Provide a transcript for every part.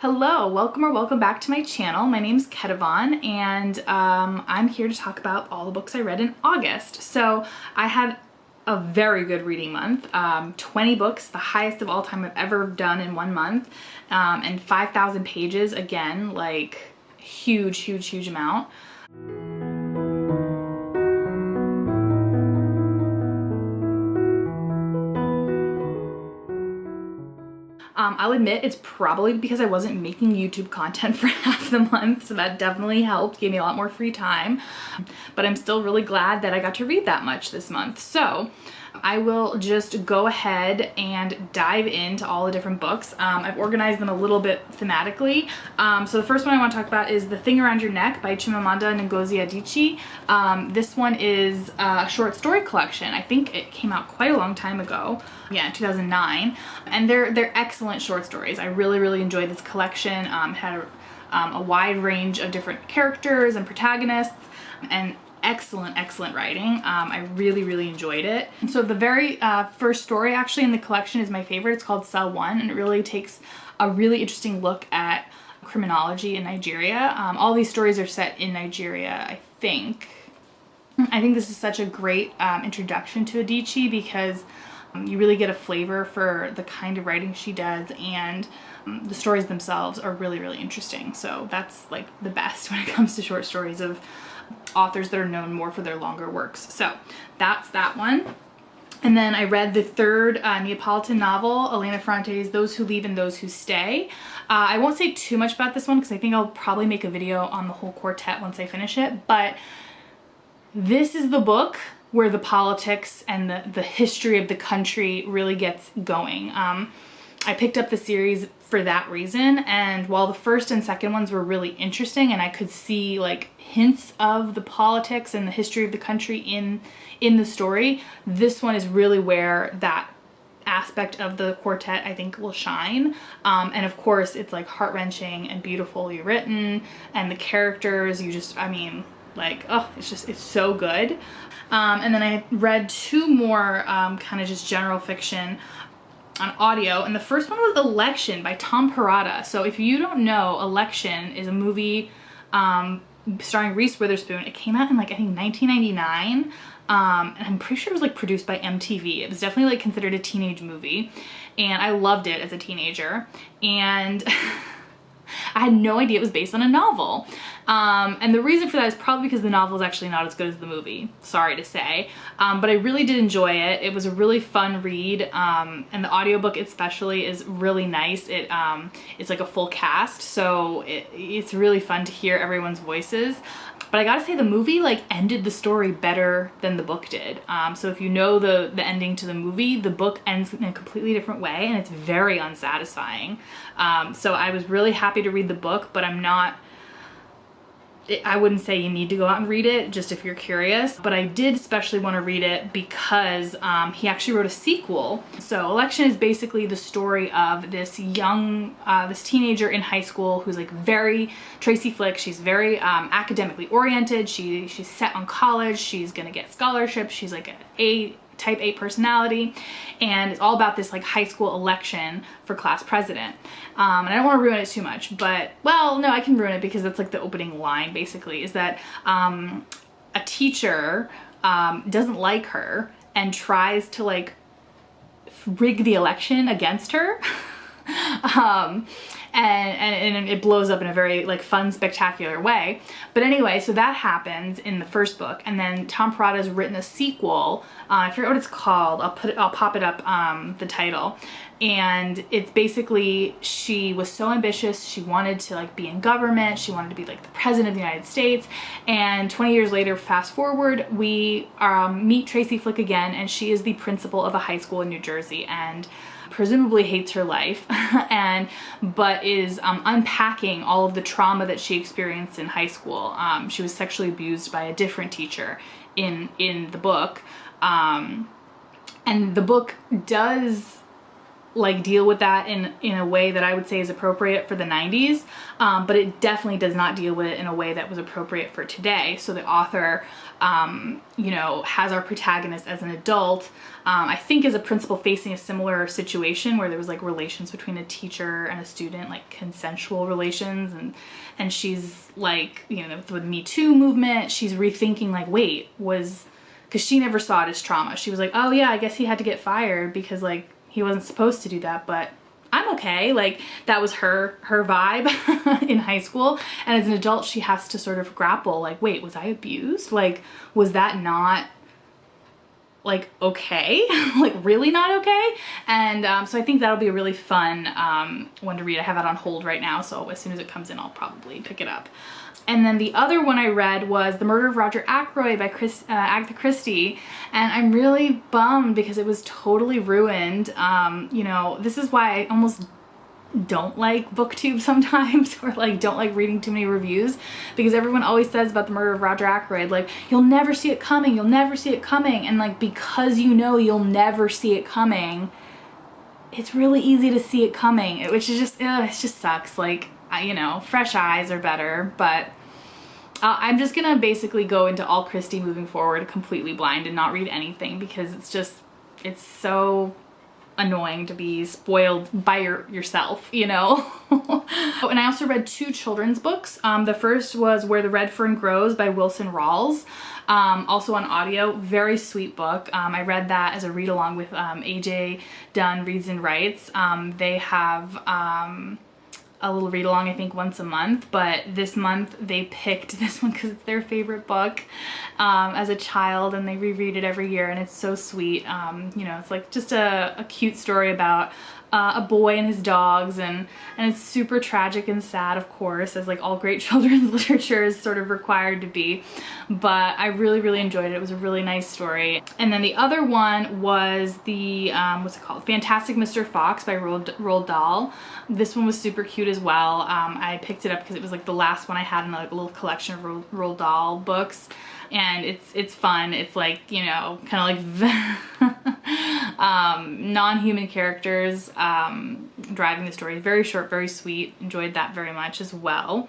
Hello, welcome or welcome back to my channel. My name's Ketavan and I'm here to talk about all the books I read in August. So I had a very good reading month, 20 books, the highest of all time I've ever done in one month, and 5,000 pages, again, like huge amount. I'll admit it's probably because I wasn't making YouTube content for half the month, so that definitely helped, gave me a lot more free time. But I'm still really glad that I got to read that much this month. So I will just go ahead and dive into all the different books. I've organized them a little bit thematically. So the first one I want to talk about is The Thing Around Your Neck by Chimamanda and Ngozi Adichie. This one is a short story collection. I think it came out quite a long time ago. Yeah, in 2009. And they're excellent short stories. I really enjoyed this collection. It had a wide range of different characters and protagonists, and excellent writing. I really enjoyed it. And so the very first story actually in the collection is my favorite. It's called Cell 1, and it really takes a really interesting look at criminology in Nigeria. All these stories are set in Nigeria, I think. I think this is such a great introduction to Adichie because you really get a flavor for the kind of writing she does, and the stories themselves are really interesting. So that's like the best when it comes to short stories of authors that are known more for their longer works. So that's that one. And then I read the third Neapolitan novel, Elena Ferrante's Those Who Leave and Those Who Stay. I won't say too much about this one because I think I'll probably make a video on the whole quartet once I finish it, but this is the book where the politics and the history of the country really gets going. I picked up the series for that reason, and while the first and second ones were really interesting and I could see like hints of the politics and the history of the country in the story, this one is really where that aspect of the quartet I think will shine. And of course it's like heart-wrenching and beautifully written, and the characters, you just, I mean, like, oh, it's so good. And then I read two more kind of just general fiction on audio, and the first one was Election by Tom Perrotta. So if you don't know, Election is a movie starring Reese Witherspoon. It came out in like I think 1999, and I'm pretty sure it was like produced by MTV. It was definitely like considered a teenage movie, and I loved it as a teenager, and I had no idea it was based on a novel. And the reason for that is probably because the novel is actually not as good as the movie, sorry to say. But I really did enjoy it. It was a really fun read, and the audiobook especially is really nice. It's like a full cast, so it's really fun to hear everyone's voices. But I gotta say, the movie like ended the story better than the book did. So if you know the ending to the movie, the book ends in a completely different way, and it's very unsatisfying. So I was really happy to read the book, but I wouldn't say you need to go out and read it, just if you're curious. But I did especially want to read it because he actually wrote a sequel. So Election is basically the story of this this teenager in high school who's like very Tracy Flick. She's very academically oriented. She's set on college. She's gonna get scholarships. She's like a type A personality, and it's all about this like high school election for class president. And I don't want to ruin it too much, but, well, no, I can ruin it because that's like the opening line basically, is that a teacher doesn't like her and tries to like rig the election against her. And it blows up in a very like fun, spectacular way. But anyway, so that happens in the first book, and then Tom Perrotta's written a sequel. I forget what it's called. I'll pop it up, the title. And it's basically, she was so ambitious, she wanted to like be in government, she wanted to be like the president of the United States, and 20 years later, fast forward, we meet Tracy Flick again, and she is the principal of a high school in New Jersey, and presumably hates her life, but is unpacking all of the trauma that she experienced in high school. She was sexually abused by a different teacher in the book, and the book does like deal with that in a way that I would say is appropriate for the 90s, but it definitely does not deal with it in a way that was appropriate for today. So the author, you know, has our protagonist as an adult, I think as a principal facing a similar situation where there was like relations between a teacher and a student, like consensual relations, and she's like, you know, with the Me Too movement, she's rethinking like, wait, because she never saw it as trauma. She was like, oh yeah, I guess he had to get fired because like he wasn't supposed to do that, but I'm okay. Like that was her vibe in high school. And as an adult, she has to sort of grapple like, wait, was I abused? Like, was that not like okay? Like really not okay? And so I think that'll be a really fun one to read. I have it on hold right now, so as soon as it comes in, I'll probably pick it up. And then the other one I read was The Murder of Roger Ackroyd by Agatha Christie. And I'm really bummed because it was totally ruined. You know, this is why I almost don't like booktube sometimes, or like don't like reading too many reviews, because everyone always says about The Murder of Roger Ackroyd, like, you'll never see it coming, you'll never see it coming. And like, because you know you'll never see it coming, it's really easy to see it coming, which is just, it just sucks. Like, you know, fresh eyes are better, but I'm just gonna basically go into all Christie moving forward completely blind and not read anything, because it's just, it's so annoying to be spoiled by yourself, you know? Oh, and I also read 2 children's books. The first was Where the Red Fern Grows by Wilson Rawls, also on audio. Very sweet book. I read that as a read along with AJ Dunn Reads and Writes. They have a little read along, I think once a month, but this month they picked this one because it's their favorite book as a child, and they reread it every year, and it's so sweet. You know, it's like just a cute story about a boy and his dogs, and it's super tragic and sad, of course, as like all great children's literature is sort of required to be, but I really enjoyed it. It was a really nice story. And then the other one was the what's it called, Fantastic Mr. Fox by Roald Dahl. This one was super cute as well. I picked it up because it was like the last one I had in like a little collection of Roald Dahl books, and it's fun. It's like, you know, kind of like non-human characters driving the story. Very short, very sweet. Enjoyed that very much as well.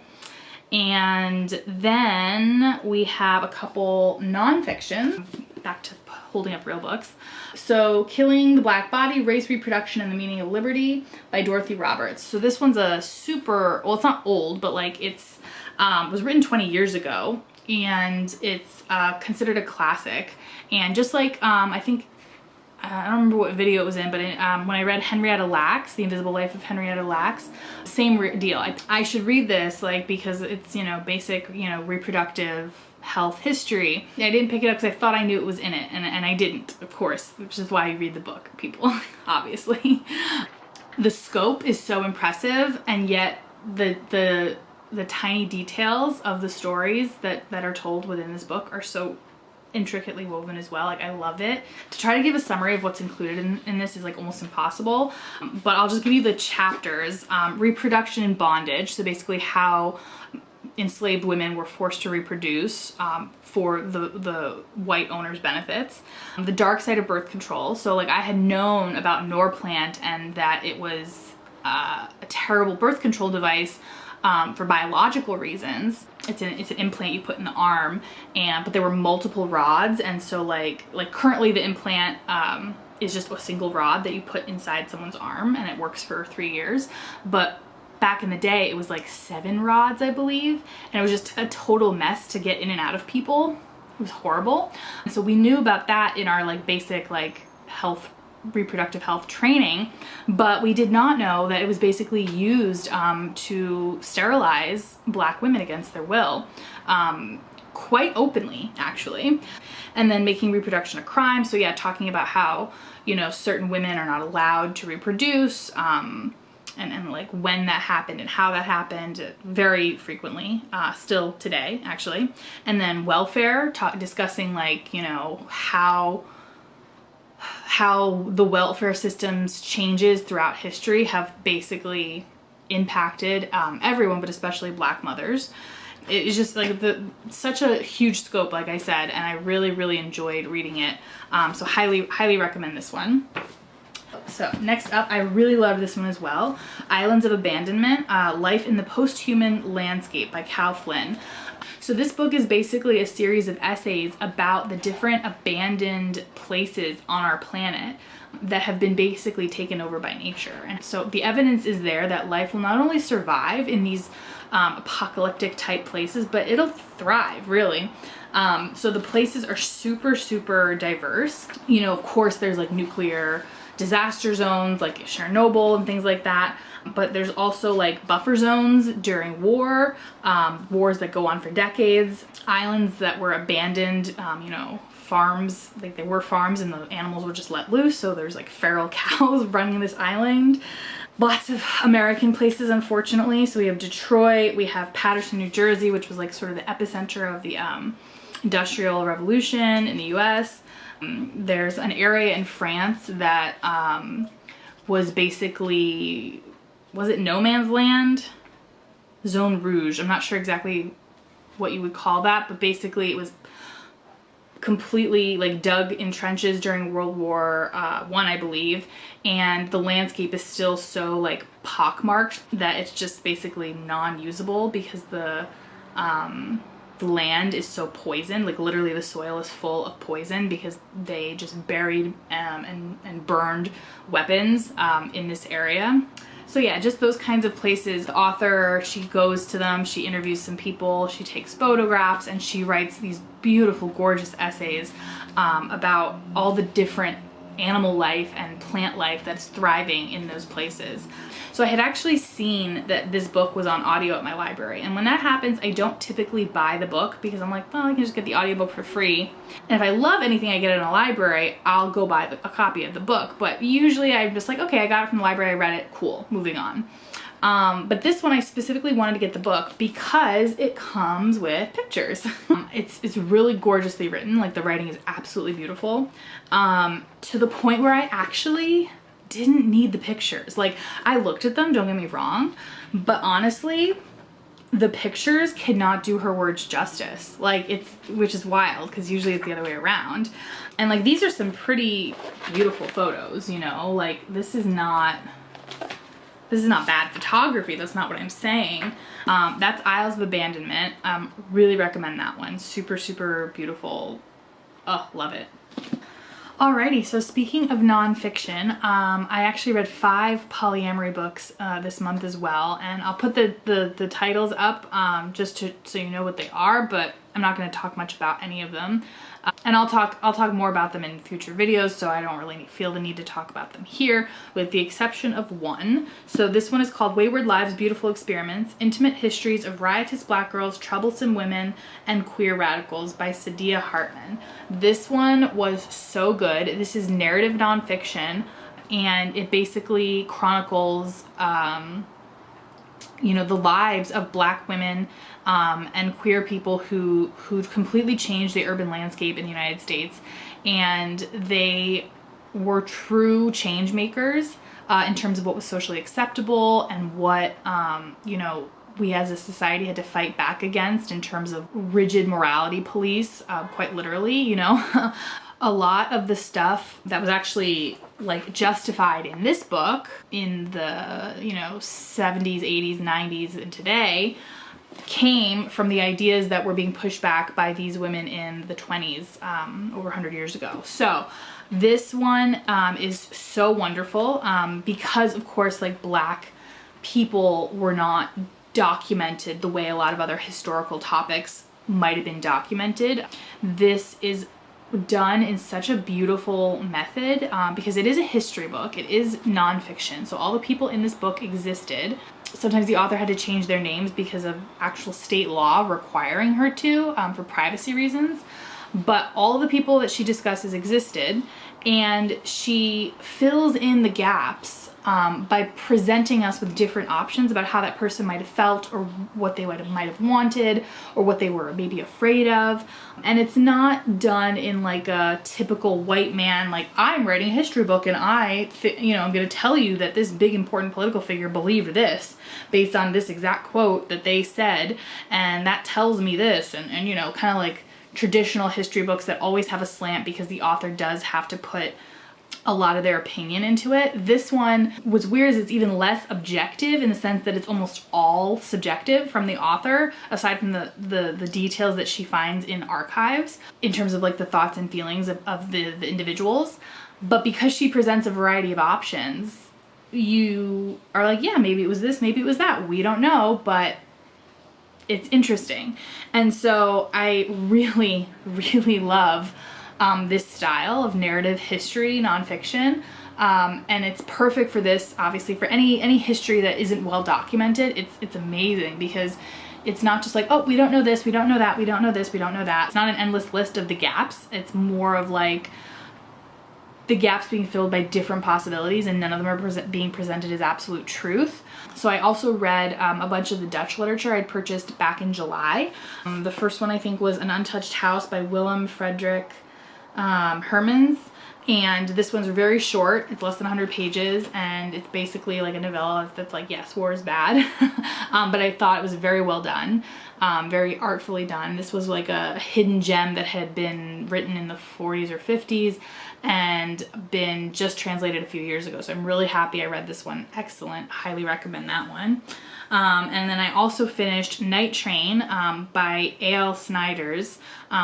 And then we have a couple nonfiction. Back to holding up real books. So Killing the Black Body, Race, Reproduction, and the Meaning of Liberty by Dorothy Roberts. So this one's a super, well, it's not old, but like it's was written 20 years ago, and it's considered a classic. And just like I think, I don't remember what video it was in, but when I read Henrietta Lacks, The Invisible Life of Henrietta Lacks, same deal. I should read this, like, because it's, you know, basic, you know, reproductive health history. I didn't pick it up because I thought I knew it was in it, and I didn't, of course, which is why you read the book, people, obviously. The scope is so impressive, and yet the tiny details of the stories that are told within this book are so intricately woven as well. Like, I love it. To try to give a summary of what's included in this is like almost impossible, but I'll just give you the chapters. Reproduction and bondage, so basically how enslaved women were forced to reproduce for the white owners' benefits. The dark side of birth control, so like I had known about Norplant and that it was a terrible birth control device for biological reasons. It's an implant you put in the arm, but there were multiple rods, and so like currently the implant is just a single rod that you put inside someone's arm, and it works for 3 years. But back in the day, it was like 7 rods, I believe, and it was just a total mess to get in and out of people. It was horrible. And so we knew about that in our like basic like reproductive health training, but we did not know that it was basically used to sterilize Black women against their will, quite openly, actually. And then making reproduction a crime. So yeah, talking about how, you know, certain women are not allowed to reproduce, and like when that happened and how that happened very frequently, still today, actually. And then welfare, discussing like, you know, how the welfare system's changes throughout history have basically impacted everyone, but especially Black mothers. It's just like such a huge scope, like I said, and I really enjoyed reading it. So highly recommend this one. So next up, I really love this one as well. Islands of Abandonment, Life in the Post-Human Landscape by Cal Flynn. So this book is basically a series of essays about the different abandoned places on our planet that have been basically taken over by nature. And so the evidence is there that life will not only survive in these apocalyptic type places, but it'll thrive, really. So the places are super, super diverse. You know, of course, there's like nuclear disaster zones like Chernobyl and things like that. But there's also like buffer zones during war, wars that go on for decades, islands that were abandoned, you know, farms, like they were farms and the animals were just let loose. So there's like feral cows running this island. Lots of American places, unfortunately. So we have Detroit, we have Paterson, New Jersey, which was like sort of the epicenter of the Industrial Revolution in the US. There's an area in France that was basically, was it no man's land? Zone Rouge. I'm not sure exactly what you would call that, but basically it was completely like dug in trenches during World War I, I believe, and the landscape is still so like pockmarked that it's just basically non-usable because the land is so poisoned. Like literally the soil is full of poison because they just buried and burned weapons in this area. So yeah, just those kinds of places. The author, she goes to them, she interviews some people, she takes photographs, and she writes these beautiful, gorgeous essays about all the different animal life and plant life that's thriving in those places. So I had actually seen that this book was on audio at my library, and when that happens, I don't typically buy the book because I'm like, well, I can just get the audiobook for free. And if I love anything I get in a library, I'll go buy a copy of the book. But usually I'm just like, okay, I got it from the library, I read it, cool, moving on. But this one I specifically wanted to get the book because it comes with pictures. It's really gorgeously written, like the writing is absolutely beautiful, to the point where I actually didn't need the pictures. Like I looked at them, don't get me wrong, but honestly, the pictures cannot do her words justice. Like which is wild because usually it's the other way around. And like these are some pretty beautiful photos, you know, like this is not bad photography. That's not what I'm saying. That's Isles of Abandonment. Really recommend that one. Super, super beautiful. Oh, love it. Alrighty, so speaking of nonfiction, I actually read 5 polyamory books this month as well, and I'll put the titles up just so you know what they are, but I'm not going to talk much about any of them. And I'll talk more about them in future videos, so I don't really feel the need to talk about them here, with the exception of one. So this one is called Wayward Lives, Beautiful Experiments, Intimate Histories of Riotous Black Girls, Troublesome Women, and Queer Radicals by Saidiya Hartmann. This one was so good. This is narrative nonfiction, and it basically chronicles you know, the lives of Black women and queer people who completely changed the urban landscape in the United States, and they were true change makers in terms of what was socially acceptable and what you know, we as a society had to fight back against in terms of rigid morality police, quite literally, you know. A lot of the stuff that was actually like justified in this book in the, you know, 70s, 80s, 90s, and today came from the ideas that were being pushed back by these women in the 20s, over 100 years ago. So this one is so wonderful because, of course, like Black people were not documented the way a lot of other historical topics might have been documented. This is done in such a beautiful method because it is a history book, it is nonfiction, so all the people in this book existed. Sometimes the author had to change their names because of actual state law requiring her to for privacy reasons, but all of the people that she discusses existed, and she fills in the gaps by presenting us with different options about how that person might have felt, or what they might have wanted, or what they were maybe afraid of. And it's not done in like a typical white man, like, I'm writing a history book and you know, I'm going to tell you that this big important political figure believed this based on this exact quote that they said, and that tells me this, and you know, kind of like traditional history books that always have a slant because the author does have to put a lot of their opinion into it. This one, what's weird is it's even less objective in the sense that it's almost all subjective from the author, aside from the details that she finds in archives in terms of like the thoughts and feelings of the individuals. But because she presents a variety of options, you are like, yeah, maybe it was this, maybe it was that. We don't know, but it's interesting. And so I really, really love this style of narrative history nonfiction, and it's perfect for this, obviously, for any history that isn't well documented. It's amazing because it's not just like, oh, we don't know this, we don't know that, we don't know this, we don't know that. It's not an endless list of the gaps. It's more of like the gaps being filled by different possibilities, and none of them are being presented as absolute truth. So I also read a bunch of the Dutch literature I'd purchased back in July. The first one I think was An Untouched House by Willem Frederik Hermans, and this one's very short. It's less than 100 pages, and it's basically like a novella that's like, yes, war is bad, but I thought it was very well done, very artfully done. This was like a hidden gem that had been written in the 40s or 50s and been just translated a few years ago, so I'm really happy I read this one. Excellent, highly recommend that one. And then I also finished Night Train by A.L. Snijders,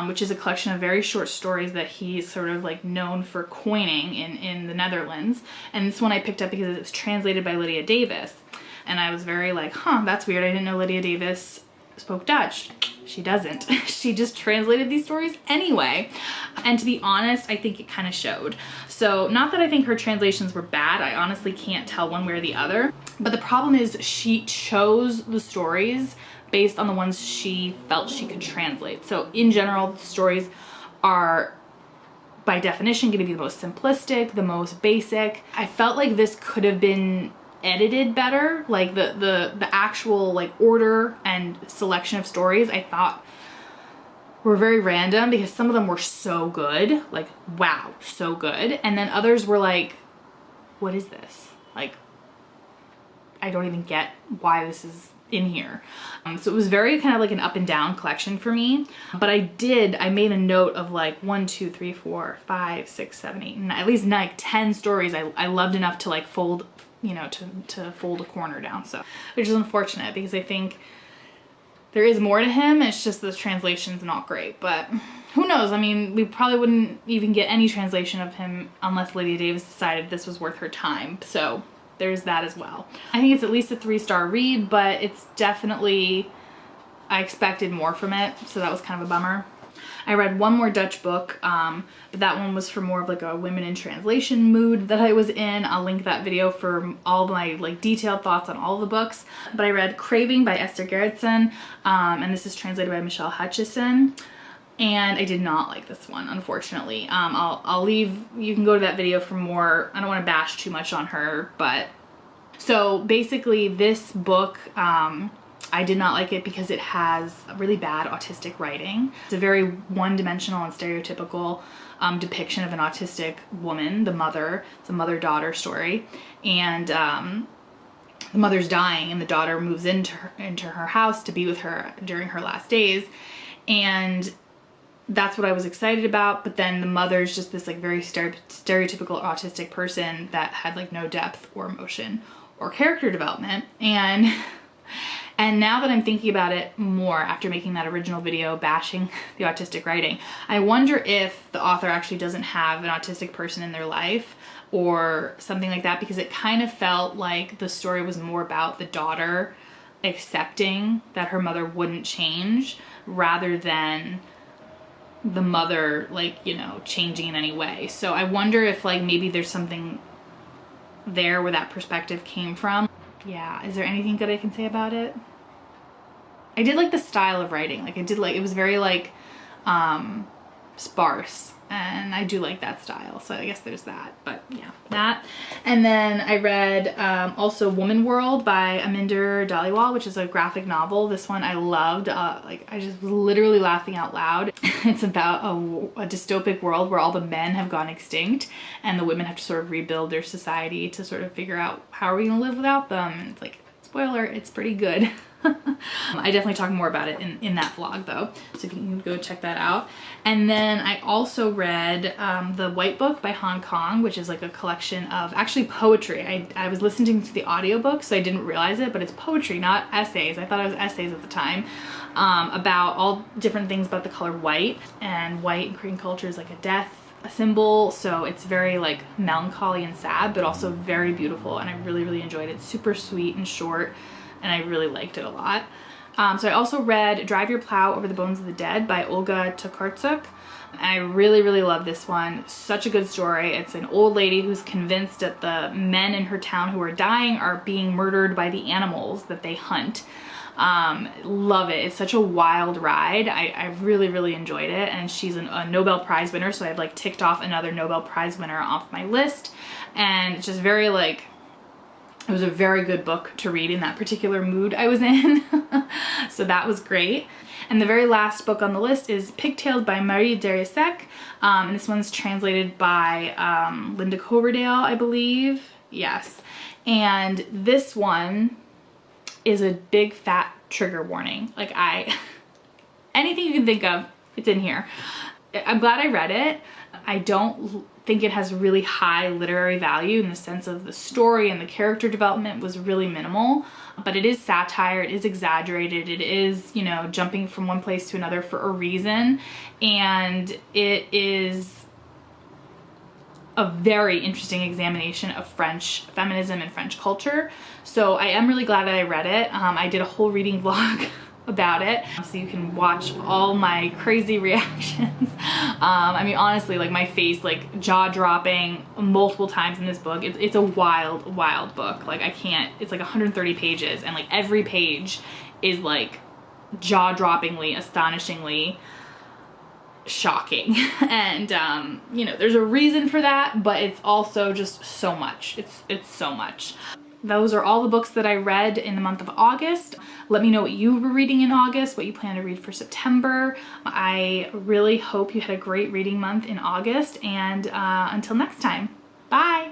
which is a collection of very short stories that he's sort of like known for coining in the Netherlands. And this one I picked up because it's translated by Lydia Davis. And I was very like, huh, that's weird. I didn't know Lydia Davis spoke Dutch. She doesn't. She just translated these stories anyway. And to be honest, I think it kind of showed. So not that I think her translations were bad. I honestly can't tell one way or the other. But the problem is she chose the stories based on the ones she felt she could translate. So in general, the stories are by definition going to be the most simplistic, the most basic. I felt like this could have been edited better. Like the actual like order and selection of stories I thought were very random, because some of them were so good, like wow, so good, and then others were like, what is this? Like, I don't even get why this is in here. So it was very kind of like an up and down collection for me. But I made a note of like 1, 2, 3, 4, 5, 6, 7, 8, and at least like 10 stories I loved enough to like fold, you know, to fold a corner down. So, which is unfortunate because I think there is more to him. It's just the translation's not great, but who knows? I mean, we probably wouldn't even get any translation of him unless Lydia Davis decided this was worth her time. So there's that as well. I think it's at least a 3-star read, but it's definitely, I expected more from it, so that was kind of a bummer. I read one more Dutch book, but that one was for more of like a women in translation mood that I was in. I'll link that video for all my like detailed thoughts on all the books. But I read Craving by Esther Gerritsen, and this is translated by Michelle Hutchison. And I did not like this one, unfortunately. I'll leave, you can go to that video for more. I don't want to bash too much on her, but so basically this book, I did not like it because it has really bad autistic writing. It's a very one-dimensional and stereotypical depiction of an autistic woman, the mother. It's a mother-daughter story, and the mother's dying, and the daughter moves into her house to be with her during her last days, and that's what I was excited about. But then the mother's just this like very stereotypical autistic person that had like no depth or emotion or character development, and now that I'm thinking about it more after making that original video bashing the autistic writing, I wonder if the author actually doesn't have an autistic person in their life or something like that, because it kind of felt like the story was more about the daughter accepting that her mother wouldn't change rather than the mother, like, you know, changing in any way. So I wonder if like maybe there's something there where that perspective came from. Yeah, is there anything good I can say about it? I did like the style of writing. Like I did like, it was very like sparse, and I do like that style. So I guess there's that, but yeah, that. And then I read also Woman World by Aminder Dhaliwal, which is a graphic novel. This one I loved. Like I just was literally laughing out loud. It's about a dystopic world where all the men have gone extinct and the women have to sort of rebuild their society to sort of figure out how are we gonna live without them. And it's like, spoiler, it's pretty good. I definitely talk more about it in that vlog though, so you can go check that out. And then I also read The White Book by Hong Kong, which is like a collection of actually poetry. I was listening to the audiobook, so I didn't realize it, but it's poetry, not essays. I thought it was essays at the time, about all different things about the color white, and white in Korean culture is like a symbol, so it's very like melancholy and sad, but also very beautiful, and I really enjoyed it. Super sweet and short, and I really liked it a lot. So I also read Drive Your Plow Over the Bones of the Dead by Olga Tokarczuk. I really love this one. Such a good story. It's an old lady who's convinced that the men in her town who are dying are being murdered by the animals that they hunt. Love it. It's such a wild ride. I really enjoyed it, and she's a Nobel Prize winner, so I've like ticked off another Nobel Prize winner off my list, and it's just very like, it was a very good book to read in that particular mood I was in. So that was great. And the very last book on the list is Pigtails by Marie Darrieussecq, and this one's translated by Linda Coverdale, I believe. Yes. And this one is a big fat trigger warning. Like anything you can think of, it's in here. I'm glad I read it. I don't think it has really high literary value in the sense of the story, and the character development was really minimal, but it is satire, it is exaggerated, it is, you know, jumping from one place to another for a reason, and it is a very interesting examination of French feminism and French culture. So I am really glad that I read it. I did a whole reading vlog about it, so you can watch all my crazy reactions. I mean, honestly, like my face, like jaw dropping multiple times in this book. It's a wild book. Like I can't, it's like 130 pages, and like every page is like jaw droppingly, astonishingly shocking. And you know, there's a reason for that, but it's also just so much. It's so much. Those are all the books that I read in the month of August. Let me know what you were reading in August, what you plan to read for September. I really hope you had a great reading month in August, and until next time, bye!